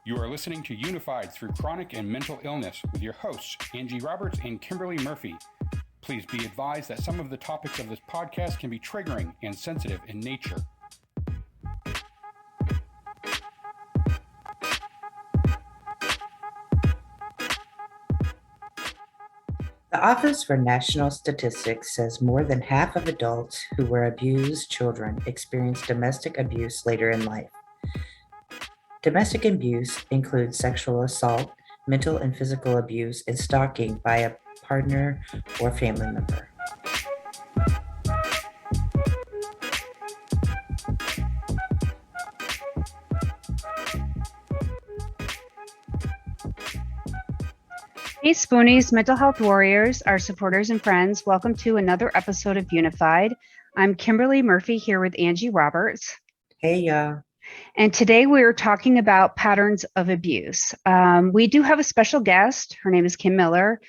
You are listening to Unified Through Chronic and Mental Illness with your hosts, Angie Roberts and Kimberly Murphy. Please be advised that some of the topics of this podcast can be triggering and sensitive in nature. The Office for National Statistics says more than half of adults who were abused children experience domestic abuse later in life. Domestic abuse includes sexual assault, mental and physical abuse, and stalking by a partner or family member. Hey Spoonies, mental health warriors, our supporters and friends, welcome to another episode of Unified. I'm Kimberly Murphy here with Angie Roberts. Hey, y'all. And today we are talking about patterns of abuse. We do have a special guest. Her name is Kim Miller.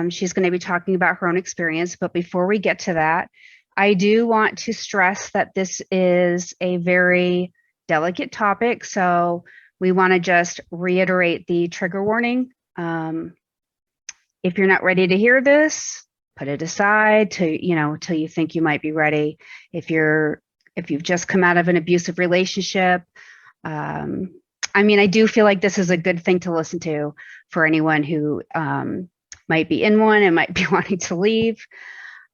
She's going to be talking about her own experience. But before we get to that, I do want to stress that this is a very delicate topic. So we want to just reiterate the trigger warning. If you're not ready to hear this, put it aside till you think you might be ready. If you've just come out of an abusive relationship, I do feel like this is a good thing to listen to for anyone who might be in one and might be wanting to leave.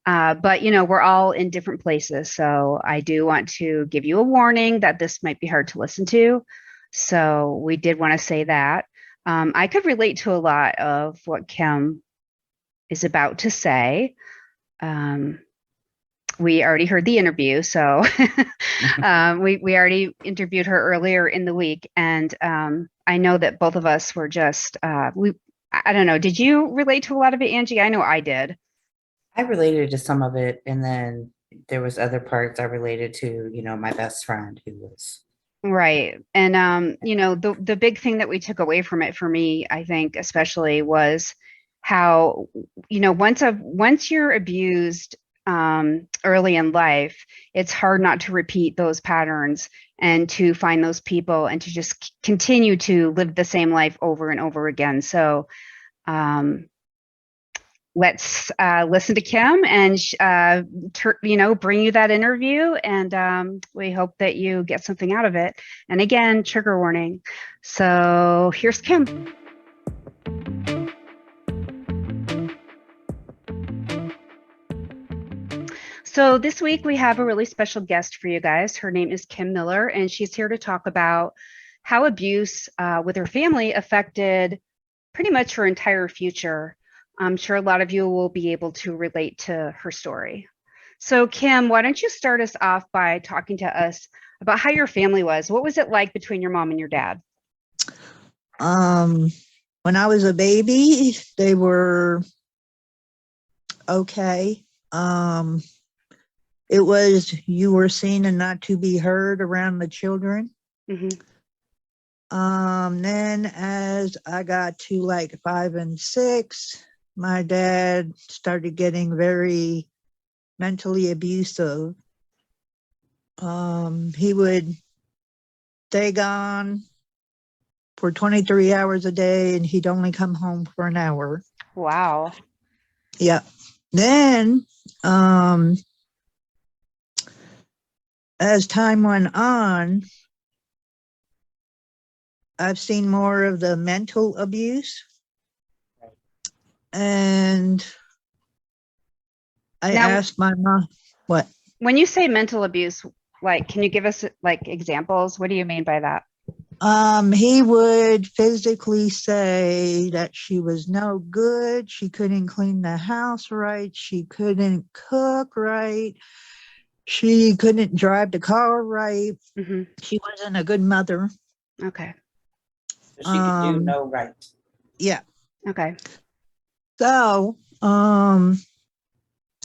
But we're all in different places. So I do want to give you a warning that this might be hard to listen to. So we did want to say that. I could relate to a lot of what Kim is about to say. We already heard the interview, so we already interviewed her earlier in the week, and I know that both of us were just I don't know. Did you relate to a lot of it, Angie? I know I did. I related to some of it, and then there was other parts I related to, my best friend who was. Right. And, the big thing that we took away from it for me, I think, especially was how, once you're abused early in life, it's hard not to repeat those patterns and to find those people and to just continue to live the same life over and over again. So, let's listen to Kim and, bring you that interview. And we hope that you get something out of it. And again, trigger warning. So here's Kim. So this week we have a really special guest for you guys. Her name is Kim Miller, and she's here to talk about how abuse with her family affected pretty much her entire future. I'm sure a lot of you will be able to relate to her story. So Kim, why don't you start us off by talking to us about how your family was? What was it like between your mom and your dad? When I was a baby, they were okay. It was you were seen and not to be heard around the children. Mm-hmm. Then as I got to like 5 and 6, my dad started getting very mentally abusive. He would stay gone for 23 hours a day, and he'd only come home for an hour. Wow. Yeah. Then, as time went on, I've seen more of the mental abuse. And I asked my mom, what? When you say mental abuse, can you give us examples? What do you mean by that? He would physically say that she was no good. She couldn't clean the house right. She couldn't cook right. She couldn't drive the car right. Mm-hmm. She wasn't a good mother. Okay. She could do no right. Yeah. Okay. So,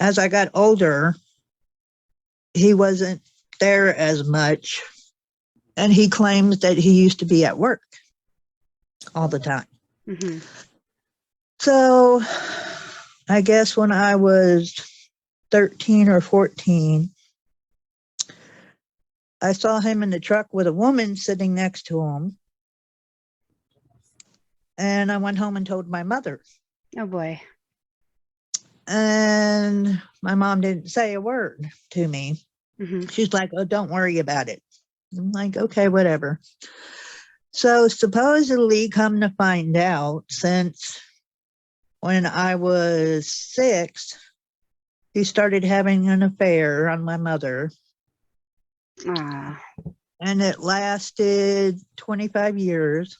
as I got older, he wasn't there as much. And he claims that he used to be at work all the time. Mm-hmm. So, I guess when I was 13 or 14, I saw him in the truck with a woman sitting next to him. And I went home and told my mother. Oh boy. And my mom didn't say a word to me. Hmm. She's like, oh, don't worry about it. I'm like, okay, whatever. So supposedly, come to find out, since when I was 6, he started having an affair on my mother. Ah, And it lasted 25 years.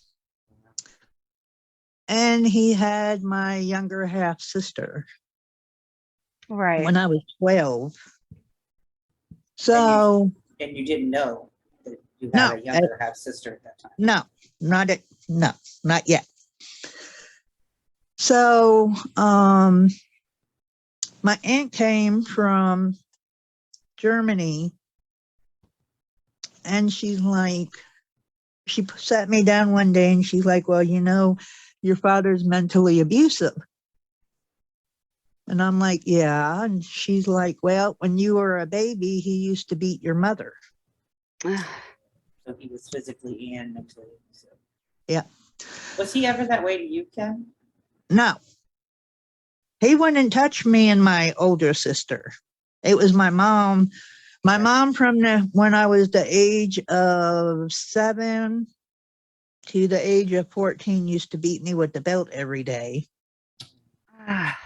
And he had my younger half sister right. when I was 12. So And you didn't know that you no, had a younger half sister at that time. no, not yet. So my aunt came from Germany, and she's like, she sat me down one day and she's like, well, you know, your father's mentally abusive. And I'm like, yeah. And she's like, well, when you were a baby, he used to beat your mother. So he was physically and mentally abusive. Yeah. Was he ever that way to you, Ken? No, he wouldn't touch me and my older sister. It was my mom. My mom, from when I was the age of 7 to the age of 14, used to beat me with the belt every day. Ah,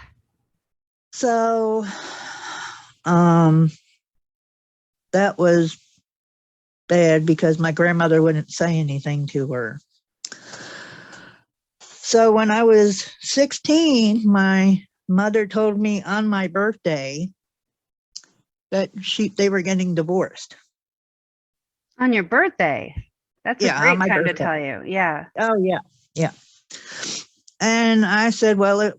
So that was bad because my grandmother wouldn't say anything to her. So when I was 16, my mother told me on my birthday that they were getting divorced. on your birthday. That's a Yeah, on great my time to birthday. tell you. Yeah. Oh, yeah. And I said, well,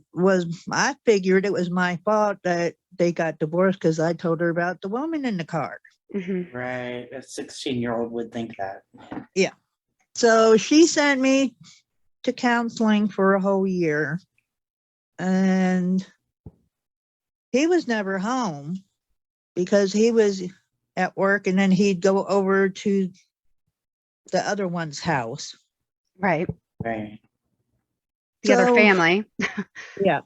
I figured it was my fault that they got divorced because I told her about the woman in the car. Hmm. Right. A 16-year-old would think that. Yeah. So she sent me to counseling for a whole year. And he was never home because he was at work, and then he'd go over to the other one's house. Right. Right. The other So, family. yeah.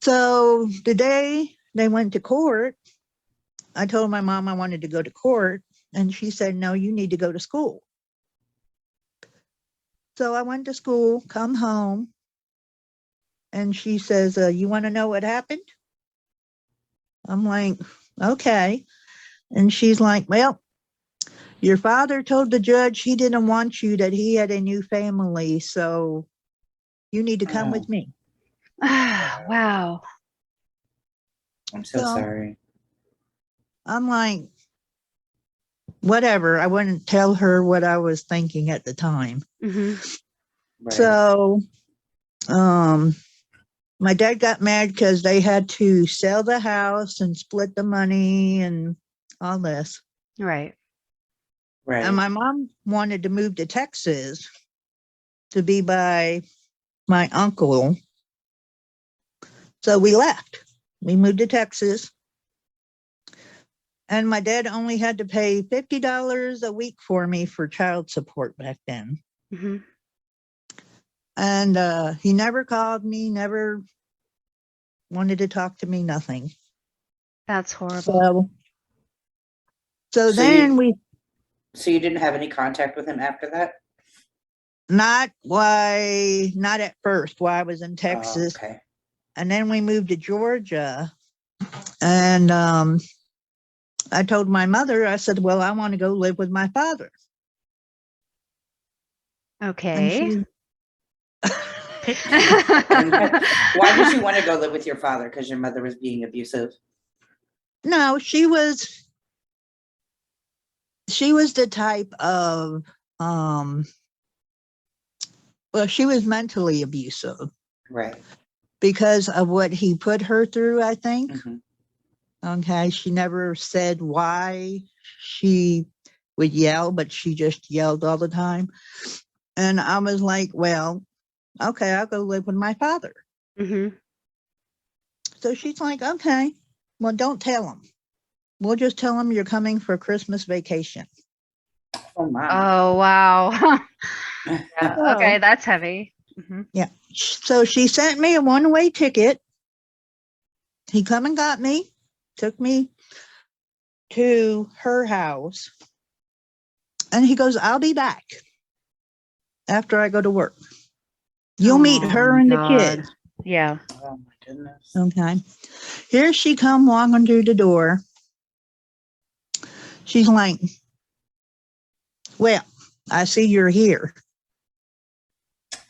So the day they went to court, I told my mom I wanted to go to court, and she said, no, you need to go to school. So I went to school, come home, and she says, you want to know what happened? I'm like, okay. And she's like, well, your father told the judge he didn't want you, that he had a new family, so you need to come with me. Ah, wow. I'm so sorry. I'm like, whatever. I wouldn't tell her what I was thinking at the time. Hmm. Right. So my dad got mad because they had to sell the house and split the money and all this. Right. Right. And my mom wanted to move to Texas to be by my uncle. So we left. We moved to Texas. And my dad only had to pay $50 a week for me for child support back then. Hmm. And he never called me, never wanted to talk to me, nothing. That's horrible. So So then So you didn't have any contact with him after that? not at first, while I was in Texas. Oh, okay. And then we moved to Georgia. And I told my mother, I said, well, I want to go live with my father. Okay. Why did you want to go live with your father? Because your mother was being abusive? No, she was the type of, well, she was mentally abusive. Right. Because of what he put her through, I think. Mm-hmm. Okay, she never said why she would yell, but she just yelled all the time. And I was like, well, okay, I'll go live with my father. Hmm. So she's like, okay, well, don't tell him. We'll just tell him you're coming for Christmas vacation. Oh, my. Oh, wow. Yeah, Well, okay, that's heavy. Mhm. Yeah. So she sent me a one-way ticket. He come and got me, took me to her house. And he goes, I'll be back after I go to work. You'll meet Oh her my and the God. kids. Yeah. Oh my goodness. Okay. Here she come walking through the door. She's like, well, I see you're here.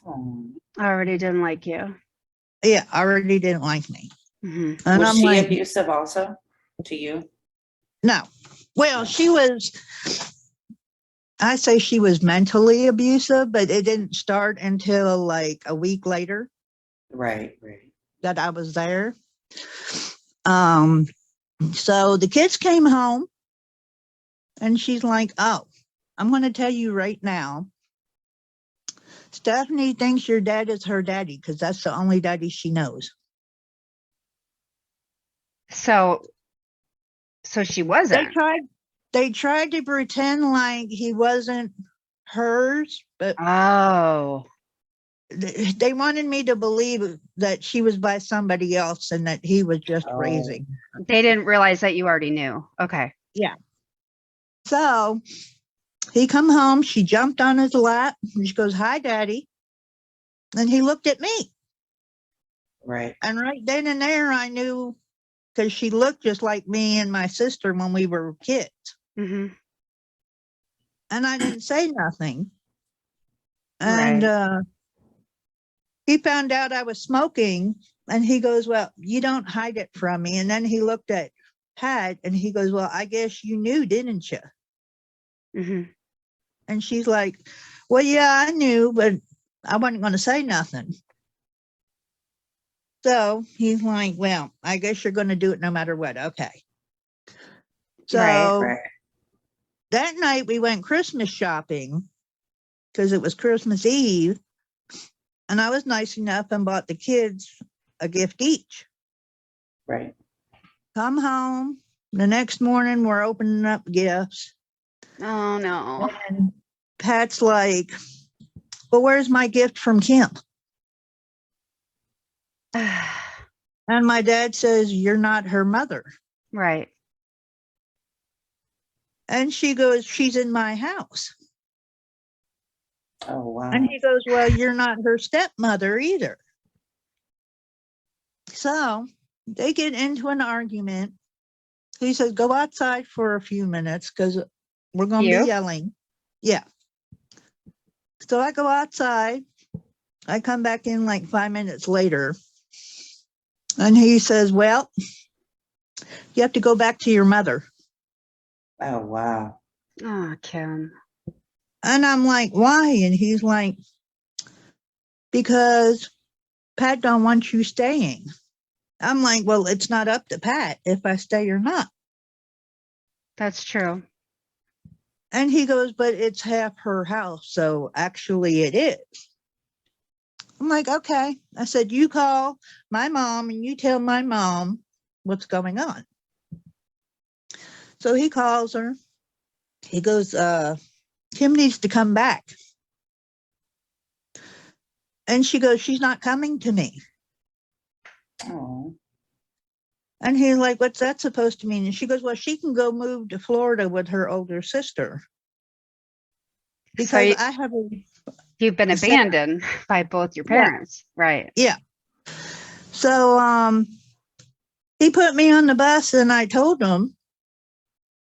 Oh. I already didn't like you. Yeah, already didn't like me. Hmm. And Was I'm she like, abusive also to you? no. Well, No. she was, I say she was mentally abusive, but it didn't start until like a week later Right, right. that I was there. Um, so the kids came home and she's like, oh, I'm going to tell you right now. Stephanie thinks your dad is her daddy because that's the only daddy she knows. So she They wasn't. tried they tried to pretend like he wasn't hers, but Oh, they wanted me to believe that she was by somebody else and that he was just Oh. raising. they didn't realize that you already knew. Okay. Yeah. So he come home, she jumped on his lap, and she goes, hi, daddy. And he looked at me. Right. And right then and there, I knew because she looked just like me and my sister when we were kids. Hmm. And I didn't say nothing. And Right. he found out I was smoking and he goes, well, you don't hide it from me. And then he looked at Pat and he goes, well, I guess you knew, didn't you? Hmm. And she's like, well, yeah, I knew, but I wasn't going to say nothing. So he's like, well, I guess you're going to do it no matter what. Okay. So Right. Right. that night we went Christmas shopping because it was Christmas Eve. And I was nice enough and bought the kids a gift each. Right. Come home. The next morning, we're opening up gifts. Oh no. And Pat's like, well, where's my gift from Kim? And my dad says, you're not her mother. Right. And she goes, she's in my house. Oh wow. And he goes, well, you're not her stepmother either. So they get into an argument. He says, go outside for a few minutes because we're going to be You? yelling. Yeah. So I go outside. I come back in like 5 minutes later. And he says, well, you have to go back to your mother. Oh wow. Oh, Kim. And I'm like, why? And he's like, because Pat don't want you staying. I'm like, well, it's not up to Pat if I stay or not. That's true. And he goes, but it's half her house. So actually it is. I'm like, okay. I said, you call my mom and you tell my mom what's going on. So he calls her. He goes, Kim needs to come back. And she goes, she's not coming to me. Oh. And he's like, what's that supposed to mean? And she goes, well, she can go move to Florida with her older sister. Because So I have a, you've been abandoned by both your yeah, parents. Right. yeah. So he put me on the bus and I told him,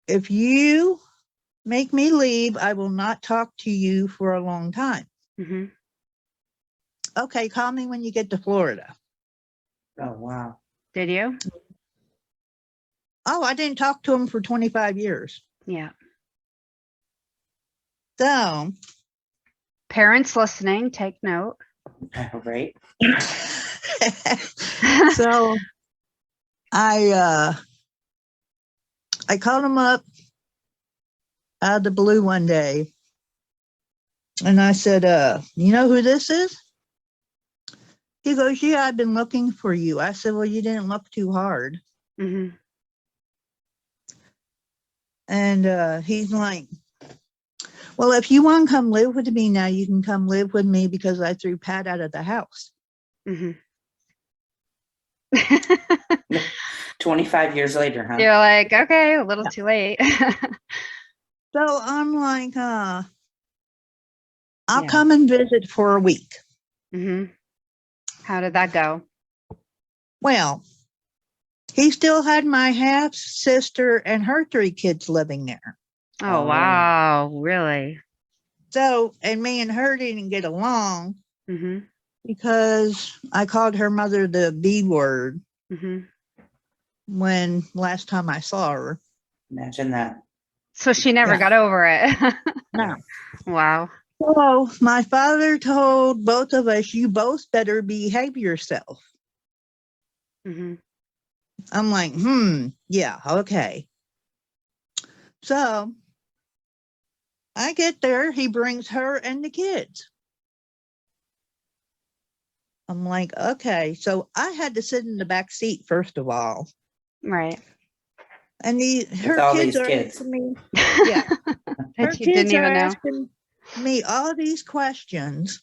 if you make me leave, I will not talk to you for a long time. Hmm. Okay, call me when you get to Florida. Oh wow. Did you? Oh, I didn't talk to him for 25 years. Yeah. So Parents listening, take note. Right. so I called him up out of the blue one day and I said, you know who this is? He goes, yeah, I've been looking for you. I said, well, you didn't look too hard. Hmm. And he's like, Well, if you want to come live with me now, you can come live with me because I threw Pat out of the house. Hmm. 25 years later, huh? You're like, okay, a little too late. So I'm like, I'll Yeah. come and visit for a week. Hmm. How did that go? Well, he still had my half sister and her 3 kids living there. Oh, wow. Really? So, and me and her didn't get along Hmm. because I called her mother the B word Hmm. when last time I saw her. Imagine that. So she never Yeah. got over it. No. Wow. So my father told both of us, you both better behave yourself. Hmm. I'm like, yeah, okay. So I get there, he brings her and the kids. I'm like, okay. So I had to sit in the back seat, first of all. Right. And her all kids these are kids. asking me, yeah, her That you kids didn't are even know. asking me all these questions.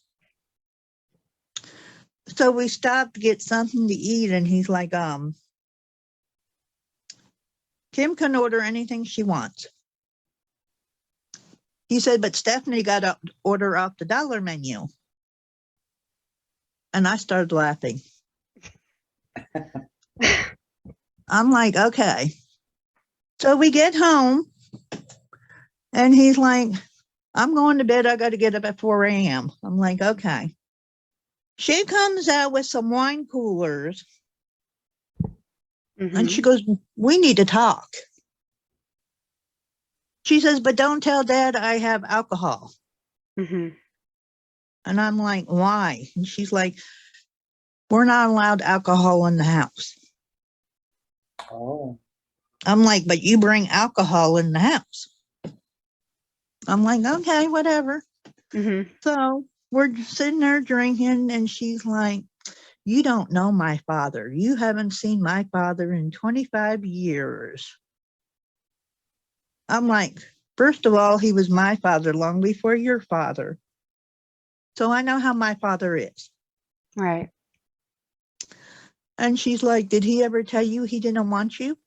So we stopped to get something to eat, and he's like, Kim can order anything she wants. He said, but Stephanie got to order off the dollar menu. And I started laughing. I'm like, okay. So we get home, and he's like, I'm going to bed. I got to get up at 4 a.m. I'm like, okay. She comes out with some wine coolers, and she goes, we need to talk. She says, but don't tell Dad I have alcohol. Hmm. And I'm like, why? And she's like, we're not allowed alcohol in the house. Oh. I'm like, but you bring alcohol in the house. I'm like, okay, whatever. Hmm. So we're sitting there drinking, and she's like, you don't know my father. You haven't seen my father in 25 years. I'm like, first of all, he was my father long before your father. So I know how my father is. Right. And she's like, did he ever tell you he didn't want you?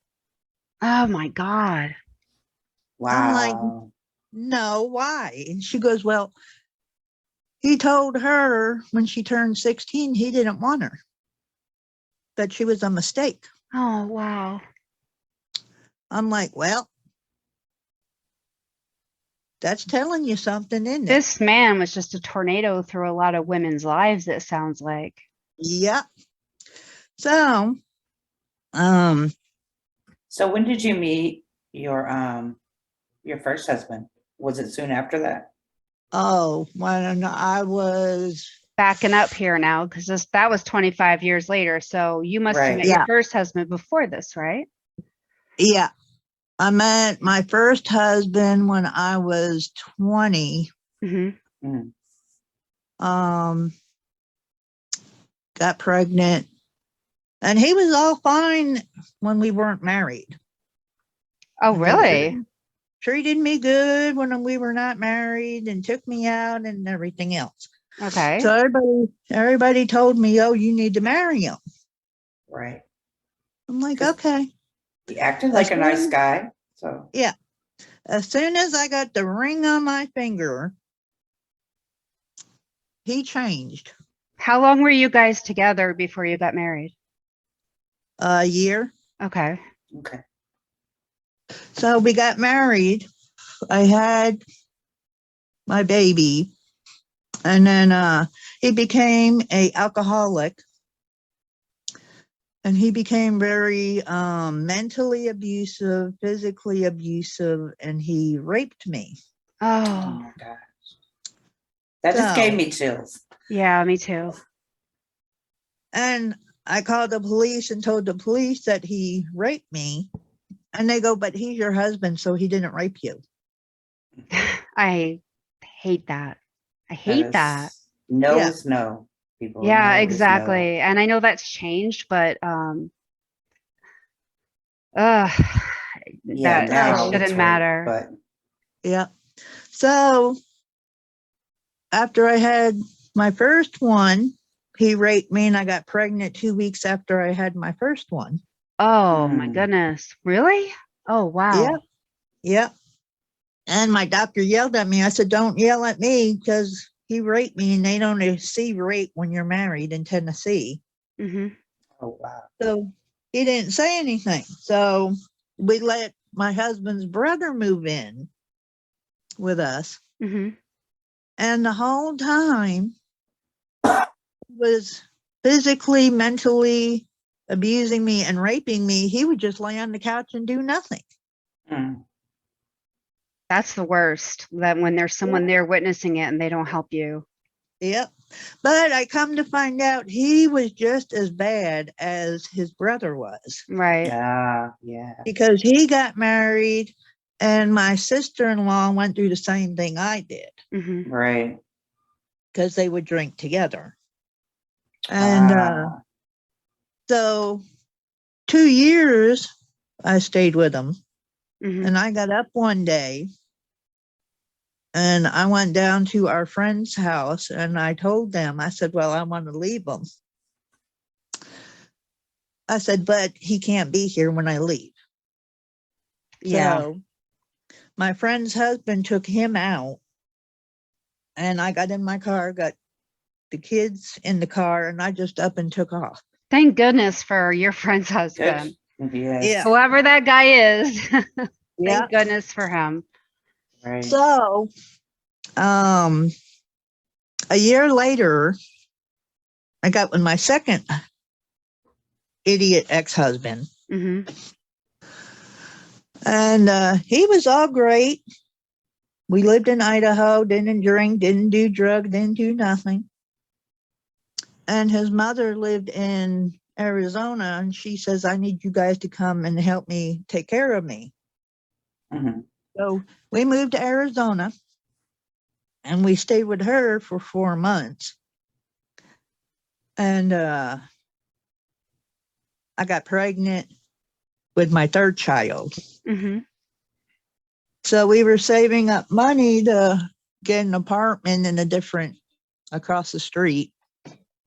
Oh my God. I'm like, Wow. no, why? And she goes, well, he told her when she turned 16, he didn't want her, that she was a mistake. Oh, wow. I'm like, well, that's telling you something, isn't it? This man was just a tornado through a lot of women's lives, it sounds like. Yeah. So, So when did you meet your first husband? Was it soon after that? oh, well, I was, Backing up here now, because that was 25 years later. So you must have Right. met your Yeah. first husband before this, right? yeah, I met my first husband when I was 20. Hmm. Mm. Got pregnant, and he was all fine when we weren't married. Oh, And really? treated me good when we were not married, and took me out and everything else. Okay. So everybody told me, oh, you need to marry him. Right. I'm like, 'Cause okay. He acted like a nice guy. So Yeah. As soon as I got the ring on my finger, he changed. How long were you guys together before you got married? A year. Okay. okay. So we got married. I had my baby, and then he became a alcoholic, and he became very mentally abusive, physically abusive, and he raped me. Oh Oh, my gosh. That just gave me chills. yeah, me too. And I called the police and told the police that he raped me. And they go, but he's your husband, so he didn't rape you. I hate that. I That hate is- that. No Yeah. is no. People. Yeah, No is exactly. And I know that's changed, but uh Yeah, that now shouldn't it's rape, matter. but Yeah. So after I had my first one, he raped me and I got pregnant 2 weeks after I had my first one. Oh my goodness. Really? Oh, wow. Yep. Yep. And my doctor yelled at me. I said, don't yell at me because he raped me and they don't see rape when you're married in Tennessee. Mm-hmm. Oh, wow. So he didn't say anything. So we let my husband's brother move in with us. Mm-hmm. And the whole time was physically, mentally abusing me and raping me. He would just lay on the couch and do nothing. Mm. That's the worst, that when there's someone there witnessing it and they don't help you. Yep. But I come to find out he was just as bad as his brother was. Right. Yeah. Because he got married and my sister-in-law went through the same thing I did. Mm-hmm. Right. Because they would drink together. And so 2 years I stayed with him. Mm-hmm. And I got up one day and I went down to our friend's house and I told them, I said, well, I want to leave him. I said, but he can't be here when I leave. Yeah. So my friend's husband took him out and I got in my car, got the kids in the car, and I just up and took off. Thank goodness for your friend's husband. Yes. Yeah. Whoever that guy is. Yeah. Thank goodness for him. Right. So, a year later, I got with my second idiot ex-husband. Mm-hmm. And he was all great. We lived in Idaho, didn't drink, didn't do drugs, didn't do nothing. And his mother lived in Arizona, and she says, I need you guys to come and help me take care of me. Mm-hmm. So we moved to Arizona, and we stayed with her for 4 months. And I got pregnant with my third child. Mm-hmm. So we were saving up money to get an apartment in a different, across the street,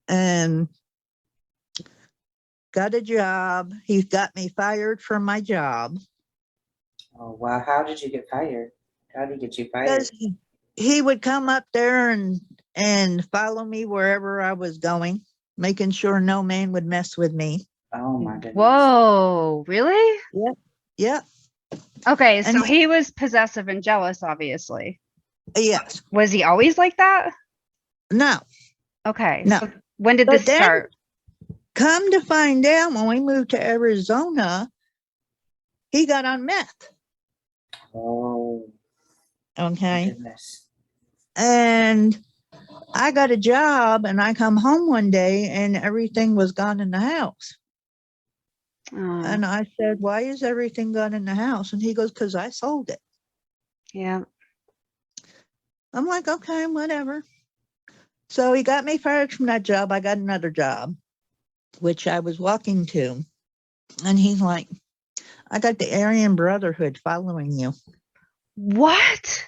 and got a job. He got me fired from my job. Oh, wow. How did you get fired? How did he get you fired? Because he would come up there and follow me wherever I was going, making sure no man would mess with me. Oh, my goodness. Whoa, really? Yep. Okay, And so he was possessive and jealous, obviously. Yes. Was he always like that? No. Okay, No. so when did But this then- start? Come to find out, when we moved to Arizona, he got on meth. Oh, my Okay. goodness. And I got a job and I come home one day and everything was gone in the house. Oh, And I said, why is everything gone in the house? And he goes, because I sold it. yeah. I'm like, okay, whatever. So he got me fired from that job. I got another job, which I was walking to. And he's like, I got the Aryan Brotherhood following you. What?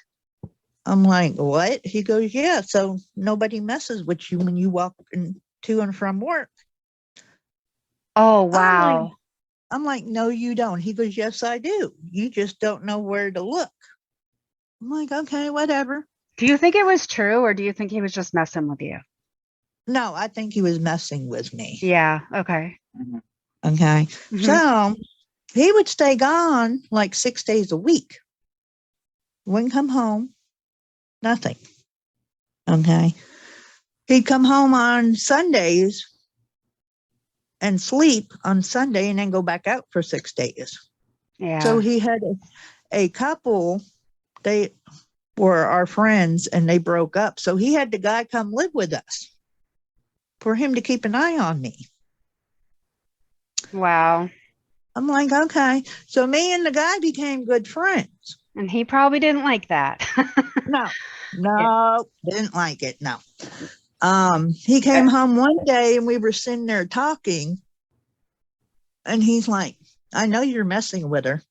I'm like, what? He goes, yeah, so nobody messes with you when you walk to and from work. Oh, wow. I'm like, no, you don't. He goes, yes, I do. You just don't know where to look. I'm like, okay, whatever. Do you think it was true, or do you think he was just messing with you? No, I think he was messing with me. Yeah, okay. Okay. Mhm. So he would stay gone like 6 days a week. Wouldn't come home, nothing. Okay. He'd come home on Sundays and sleep on Sunday and then go back out for 6 days. Yeah. So he had a couple, they were our friends and they broke up. So he had the guy come live with us for him to keep an eye on me. Wow. I'm like, okay. So me and the guy became good friends. And he probably didn't like that. No, didn't like it. No. He came home one day and we were sitting there talking and he's like, I know you're messing with her.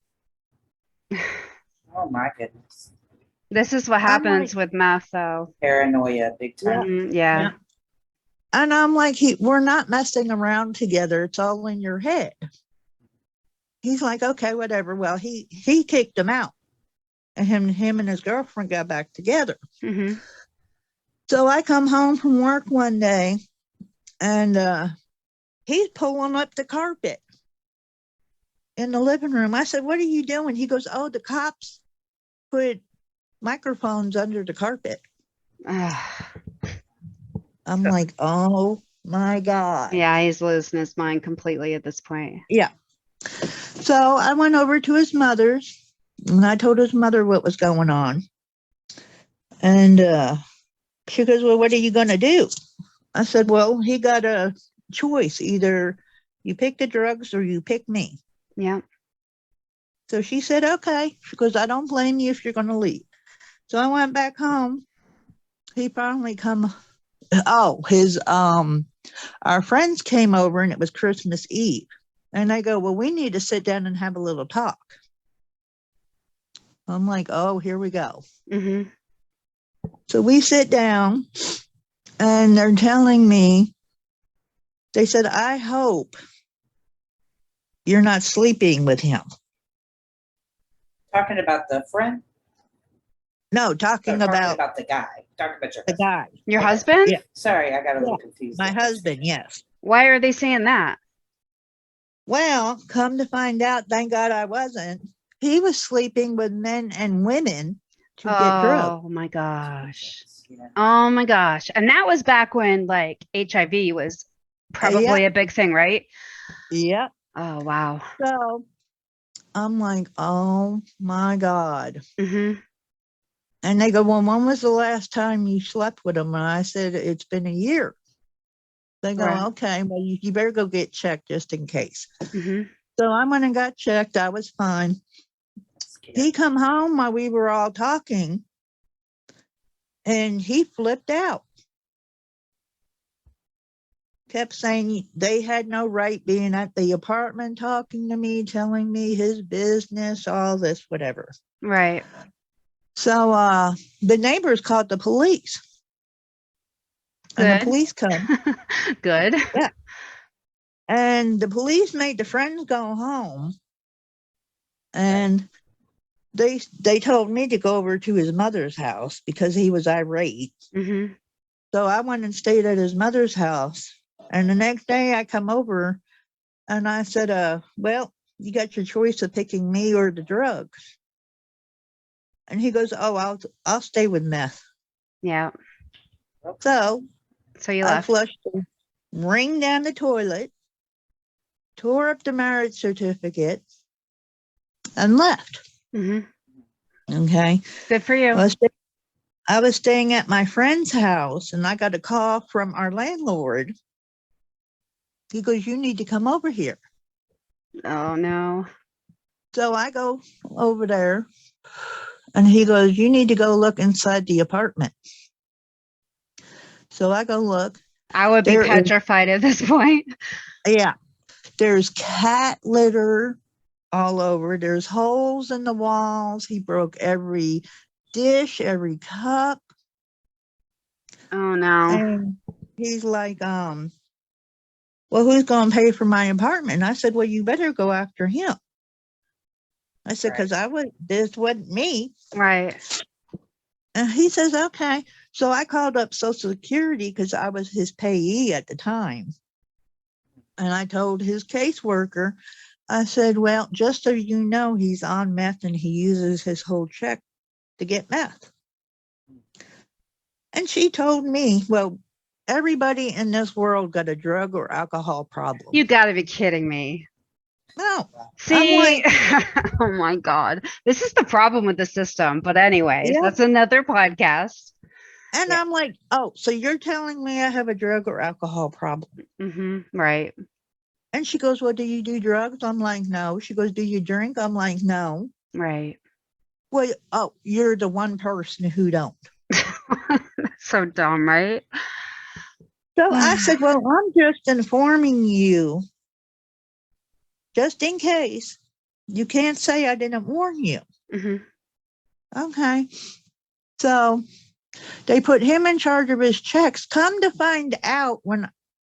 Oh, my goodness. This is what I'm like, happens with meth, though. Paranoia, big time. Yeah. and I'm like, we're not messing around together. It's all in your head. He's like, okay, whatever. Well, he kicked him out, and him and his girlfriend got back together. Hmm. So I come home from work one day, and he's pulling up the carpet in the living room. I said, what are you doing? He goes, oh, the cops put microphones under the carpet. I'm like, oh my God. Yeah, he's losing his mind completely at this point. Yeah. So I went over to his mother's and I told his mother what was going on. And she goes, well, what are you going to do? I said, well, he got a choice. Either you pick the drugs or you pick me. Yeah. So she said, okay. She goes, I don't blame you if you're going to leave. So I went back home. He finally come. Oh, our friends came over and it was Christmas Eve. And they go, well, we need to sit down and have a little talk. I'm like, oh, here we go. Hmm. So we sit down and they're telling me, they said, I hope you're not sleeping with him. Talking about the friend? No, talking about the guy. Talking about your the guy. Your Okay. husband? Yeah. Sorry, I got a little confused. My husband, yes. Why are they saying that? Well, come to find out, thank God I wasn't. He was sleeping with men and women to get drugs. Oh my gosh. Yeah. Oh my gosh. And that was back when like HIV was probably a big thing, right? Yep. Oh wow. So I'm like, oh my God. Hmm. And they go, well, when was the last time you slept with him? And I said, it's been a year. They go, Right. okay, well, you better go get checked just in case. Hmm. So I went and got checked. I was fine. He come home while we were all talking and he flipped out. Kept saying they had no right being at the apartment talking to me, telling me his business, all this, whatever. Right. So the neighbors called the police. And the Good. police come. Good. Yeah. And the police made the friends go home. And they told me to go over to his mother's house because he was irate. Hmm. So I went and stayed at his mother's house. And the next day I come over and I said, well, you got your choice of picking me or the drugs. And he goes, oh, I'll stay with meth. Yeah. So So you I left. flushed the ring down the toilet, tore up the marriage certificate, and left. Hmm. Okay. Good for you. I was staying at my friend's house and I got a call from our landlord. He goes, you need to come over here. Oh no. So I go over there and he goes, you need to go look inside the apartment. So I go look. I would be petrified at this point. Yeah. There's cat litter all over. There's holes in the walls. He broke every dish, every cup. Oh no. And he's like, well, who's going to pay for my apartment? And I said, well, you better go after him. I said, because this wasn't me. Right. And he says, okay. So I called up Social Security because I was his payee at the time. And I told his caseworker, I said, well, just so you know, he's on meth and he uses his whole check to get meth. And she told me, well, everybody in this world got a drug or alcohol problem. You got to be kidding me. No. See, oh my God. This is the problem with the system. But anyways, that's another podcast. And I'm like, oh, so you're telling me I have a drug or alcohol problem? Right. And she goes, well, do you do drugs? I'm like, no. She goes, do you drink? I'm like, no. Right. Well, oh, you're the one person who don't. So dumb, right? So I said, well, I'm just informing you, just in case. You can't say I didn't warn you. Hmm. Okay. So they put him in charge of his checks. Come to find out, when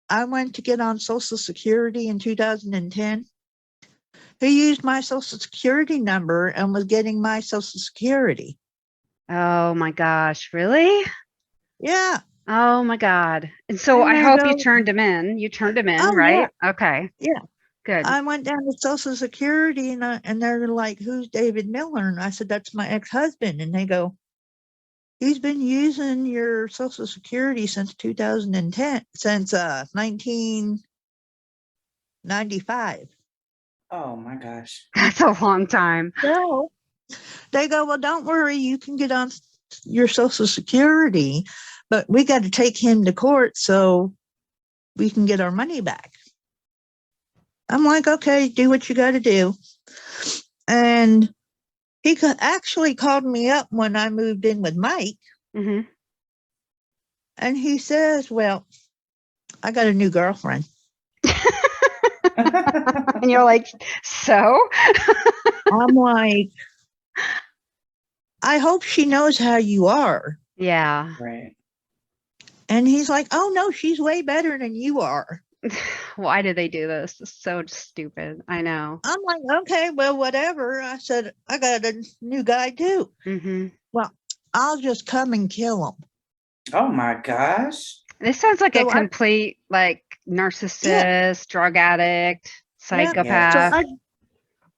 I went to get on Social Security in 2010, he used my Social Security number and was getting my Social Security. Oh my gosh, really? Yeah. Oh my God. And so And I they hope you go, turned him in. You turned him in, oh, yeah. right? Okay, Yeah. good. I went down to Social Security and they're like, who's David Miller? And I said, that's my ex-husband. And they go, he's been using your Social Security since 2010, since 1995. Oh my gosh. That's a long time. So they go, well, don't worry, you can get on your Social Security, but we got to take him to court so we can get our money back. I'm like, okay, do what you got to do. And he actually called me up when I moved in with Mike. Hmm. And he says, well, I got a new girlfriend. And you're like, so? I'm like, I hope she knows how you are. Yeah. Right. And he's like, oh, no, she's way better than you are. Why did they do this? It's so stupid. I know. I'm like, okay, well, whatever. I said, I got a new guy too. Hmm. Well, I'll just come and kill him. Oh my gosh. This sounds like a So complete like narcissist, drug addict, Yeah. psychopath. So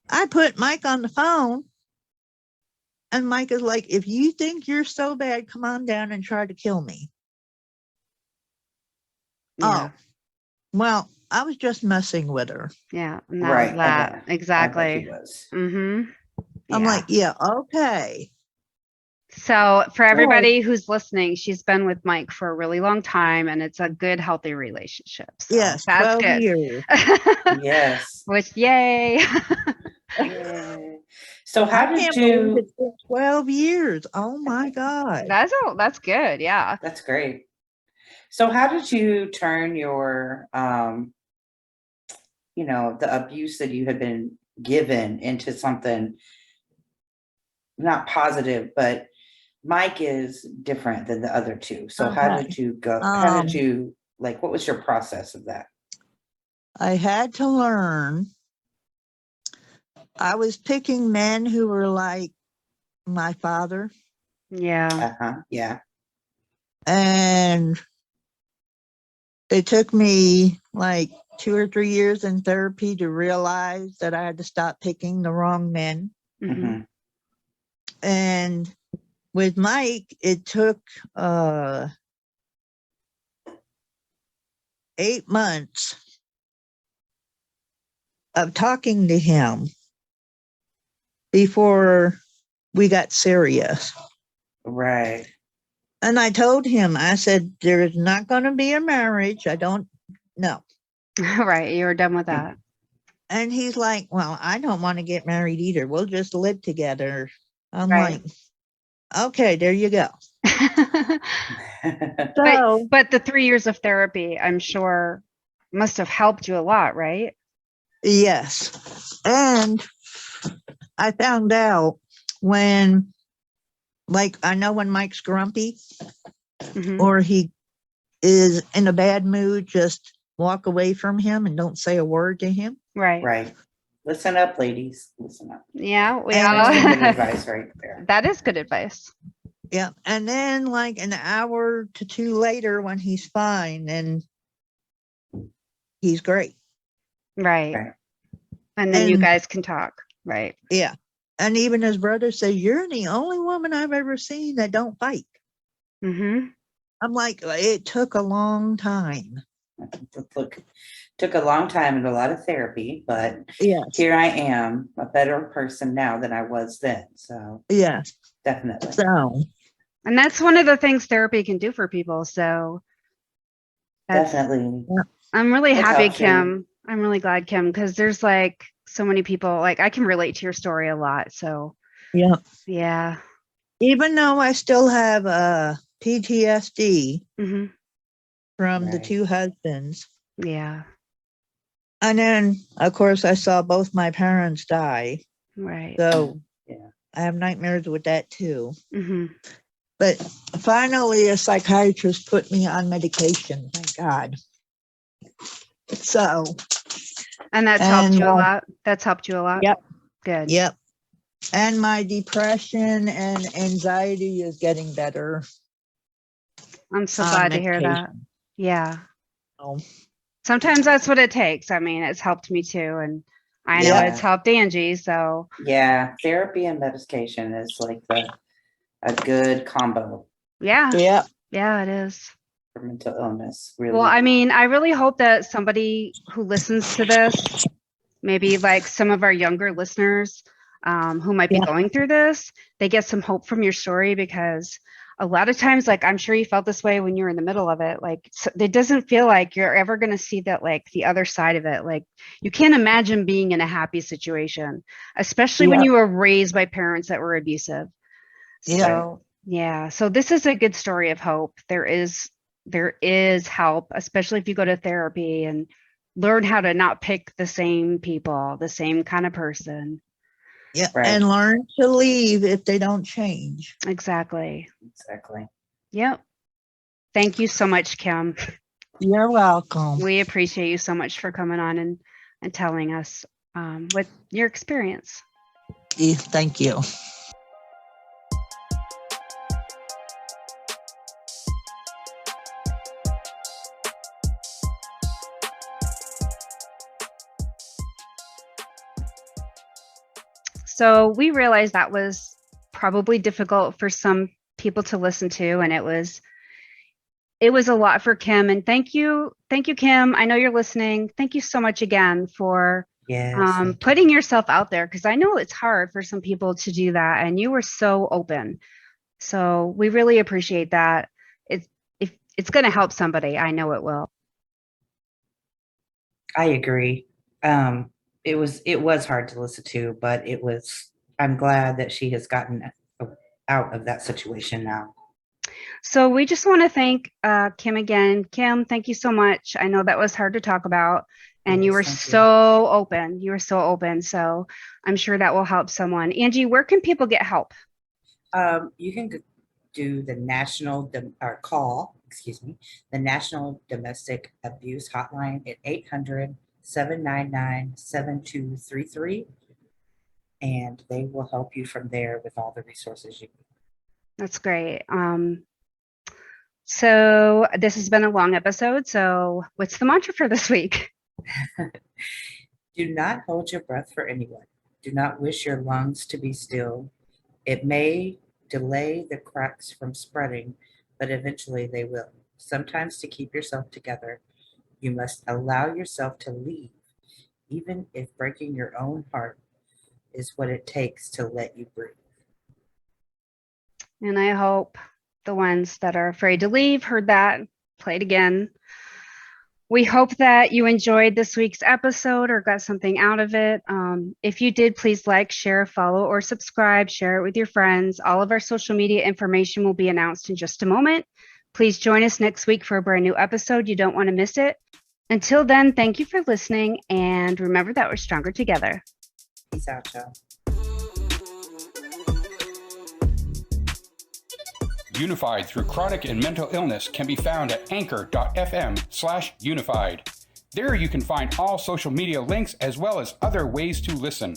I put Mike on the phone, and Mike is like, if you think you're so bad, come on down and try to kill me. Yeah. Oh, well, I was just messing with her. Yeah. And that Right. was that. I bet he Exactly. was. Mm-hmm. I'm like, yeah, okay. So for So, everybody who's listening, she's been with Mike for a really long time and it's a good, healthy relationship. So yes, that's 12 good. years. Yes. Which, yay. Yay. So I how did can't believe you? it's been 12 years. Oh my God. That's good. Yeah. That's great. So how did you turn your the abuse that you had been given into something not positive, but Mike is different than the other two. So how Okay. did you go? How did Um, you what was your process of that? I had to learn. I was picking men who were like my father, Yeah. Yeah. and it took me like 2 or 3 years in therapy to realize that I had to stop picking the wrong men. Hmm. And with Mike, it took 8 months of talking to him before we got serious. Right. And I told him, I said, there's not going to be a marriage. I don't know. Right. You were done with that. And he's like, well, I don't want to get married either. We'll just live together. I'm Right. like, okay, there you go. but So, but the 3 years of therapy, I'm sure, must have helped you a lot, right? yes. And I found out when, like, I know when Mike's grumpy Hmm. or he is in a bad mood, just walk away from him and don't say a word to him. Right. Right. Listen up, ladies. Listen up. Yeah. We That's some good all. advice right there. That is good advice. Yeah. And then, like, an hour to two later, when he's fine, then he's great. Right. Right. And then you And guys can talk. Right. yeah. And even his brother says, you're the only woman I've ever seen that don't fight. Hmm. I'm like, it took a long time. Look, took a long time and a lot of therapy, but Yes. here I am, a better person now than I was then. So Yes. definitely. So, And that's one of the things therapy can do for people. So Definitely. I'm really It happy, helps you. Kim. I'm really glad, Kim, because there's like so many people, like I can relate to your story a lot. So yeah. yeah. Even though I still have PTSD Hmm. from the Right. two husbands. Yeah. And then, of course, I saw both my parents die. Right. So Yeah. I have nightmares with that too. Hmm. But finally, a psychiatrist put me on medication. Thank God. So. And that's helped you a lot. That's helped you a lot. Yep. Good. Yep. And my depression and anxiety is getting better. I'm so glad to hear that. medication. Yeah. Oh, Sometimes that's what it takes. I mean, it's helped me too. And I know Yeah. it's helped Angie. So Yeah, therapy and medication is like a good combo yeah. yeah. Yeah, it is. for mental illness. Really. Well, I mean, I really hope that somebody who listens to this, maybe like some of our younger listeners who might be Yeah. going through this, they get some hope from your story, because a lot of times, like I'm sure you felt this way when you were in the middle of it, like it doesn't feel like you're ever going to see that, like the other side of it. Like you can't imagine being in a happy situation, especially when Yeah. you were raised by parents that were abusive. Yeah. So yeah, so this is a good story of hope. There is help, especially if you go to therapy and learn how to not pick the same people, the same kind of person. Yeah. Right. And learn to leave if they don't change. Exactly. Exactly. Yep. Thank you so much, Kim. You're welcome. We appreciate you so much for coming on and telling us what your experience. Thank you. So we realized that was probably difficult for some people to listen to, and it was a lot for Kim. And thank you, Kim. I know you're listening. Thank you so much again for Yes. thank you. putting yourself out there, because I know it's hard for some people to do that, and you were so open. So we really appreciate that. It's going to help somebody. I know it will. I agree. It was hard to listen to, but I'm glad that she has gotten out of that situation now. So we just want to thank Kim again. Kim, thank you so much. I know that was hard to talk about, and you Yes, were thank you. so open. You were so open. So I'm sure that will help someone. Angie, where can people get help? You can do the call the National Domestic Abuse Hotline at 800-799-7233, and they will help you from there with all the resources you need. That's great. So this has been a long episode. So what's the mantra for this week? Do not hold your breath for anyone. Do not wish your lungs to be still. It may delay the cracks from spreading, but eventually they will. Sometimes to keep yourself together, you must allow yourself to leave, even if breaking your own heart is what it takes to let you breathe. And I hope the ones that are afraid to leave heard that. Play it again. We hope that you enjoyed this week's episode or got something out of it. If you did, please like, share, follow, or subscribe. Share it with your friends. All of our social media information will be announced in just a moment. Please join us next week for a brand new episode. You don't want to miss it. Until then, thank you for listening, and remember that we're stronger together. Peace out, y'all. Unified through chronic and mental illness can be found at anchor.fm/unified. There you can find all social media links as well as other ways to listen.